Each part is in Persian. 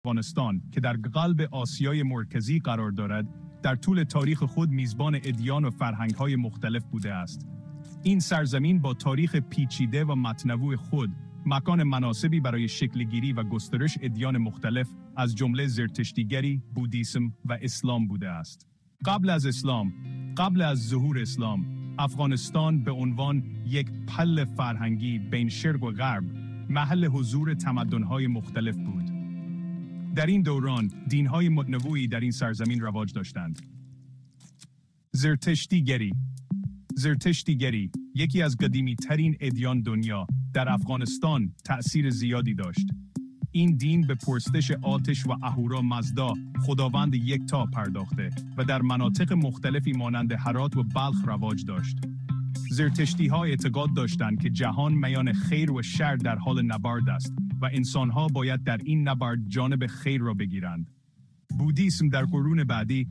افغانستان که در قلب آسیای مرکزی قرار دارد، در طول تاریخ خود میزبان ادیان و فرهنگ‌های مختلف بوده است. این سرزمین با تاریخ پیچیده و متنوع خود، مکان مناسبی برای شکلگیری و گسترش ادیان مختلف از جمله زرتشتیگری، بودیسم و اسلام بوده است. قبل از ظهور اسلام، افغانستان به عنوان یک پل فرهنگی بین شرق و غرب، محل حضور تمدن‌های مختلف بود. در این دوران، دین‌های متنوعی در این سرزمین رواج داشتند. زرتشتیگری، یکی از قدیمی‌ترین ادیان دنیا، در افغانستان تأثیر زیادی داشت. این دین به پرستش آتش و اهورا مزدا، خداوند یکتا پرداخته و در مناطق مختلفی مانند هرات و بلخ رواج داشت. زرتشتی‌ها اعتقاد داشتند که جهان میان خیر و شر در حال نبرد است و انسان‌ها باید در این نبرد جانب خیر را بگیرند. بودیسم در قرون بعدی،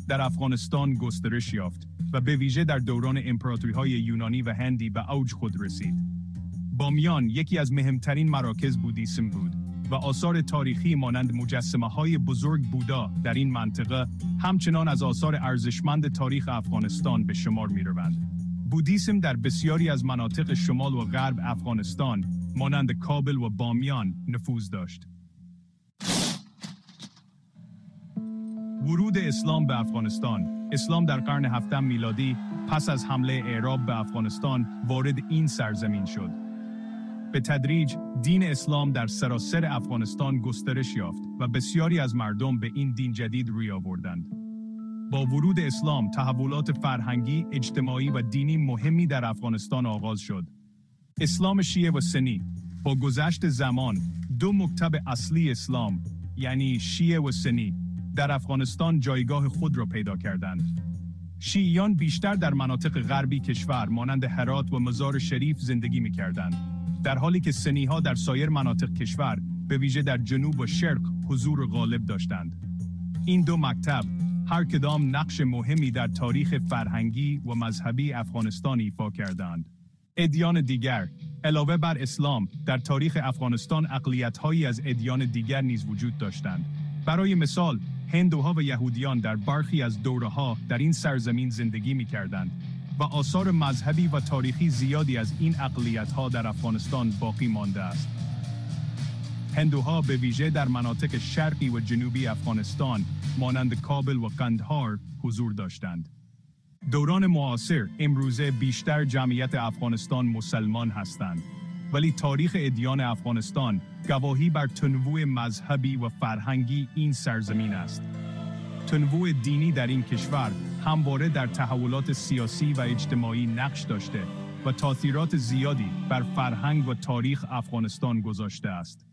در افغانستان گسترش یافت و به ویژه در دوران امپراتوری‌های یونانی و هندی به اوج خود رسید. بامیان یکی از مهمترین مراکز بودیسم بود و آثار تاریخی مانند مجسمه‌های بزرگ بودا در این منطقه همچنان از آثار ارزشمند تاریخ افغانستان به شمار می‌روند. بودیسم در بسیاری از مناطق شمال و غرب افغانستان مانند کابل و بامیان نفوذ داشت. ورود اسلام به افغانستان. اسلام در قرن هفتم میلادی پس از حمله اعراب به افغانستان وارد این سرزمین شد. به تدریج دین اسلام در سراسر افغانستان گسترش یافت و بسیاری از مردم به این دین جدید روی آوردند. با ورود اسلام تحولات فرهنگی، اجتماعی و دینی مهمی در افغانستان آغاز شد. اسلام شیعه و سنی. با گذشت زمان دو مکتب اصلی اسلام یعنی شیعه و سنی در افغانستان جایگاه خود را پیدا کردند. شیعیان بیشتر در مناطق غربی کشور مانند هرات و مزار شریف زندگی می‌کردند، در حالی که سنی‌ها در سایر مناطق کشور به ویژه در جنوب و شرق حضور غالب داشتند. این دو مکتب هر کدام نقش مهمی در تاریخ فرهنگی و مذهبی افغانستان ایفا کردند. ادیان دیگر. علاوه بر اسلام، در تاریخ افغانستان اقلیت‌هایی از ادیان دیگر نیز وجود داشتند. برای مثال، هندوها و یهودیان در برخی از دوره‌ها در این سرزمین زندگی می‌کردند و آثار مذهبی و تاریخی زیادی از این اقلیت‌ها در افغانستان باقی مانده است. هندوها به ویژه در مناطق شرقی و جنوبی افغانستان مانند کابل و قندهار حضور داشتند. دوران معاصر امروزه بیشتر جمعیت افغانستان مسلمان هستند، ولی تاریخ ادیان افغانستان گواهی بر تنوع مذهبی و فرهنگی این سرزمین است. تنوع دینی در این کشور همواره در تحولات سیاسی و اجتماعی نقش داشته و تأثیرات زیادی بر فرهنگ و تاریخ افغانستان گذاشته است.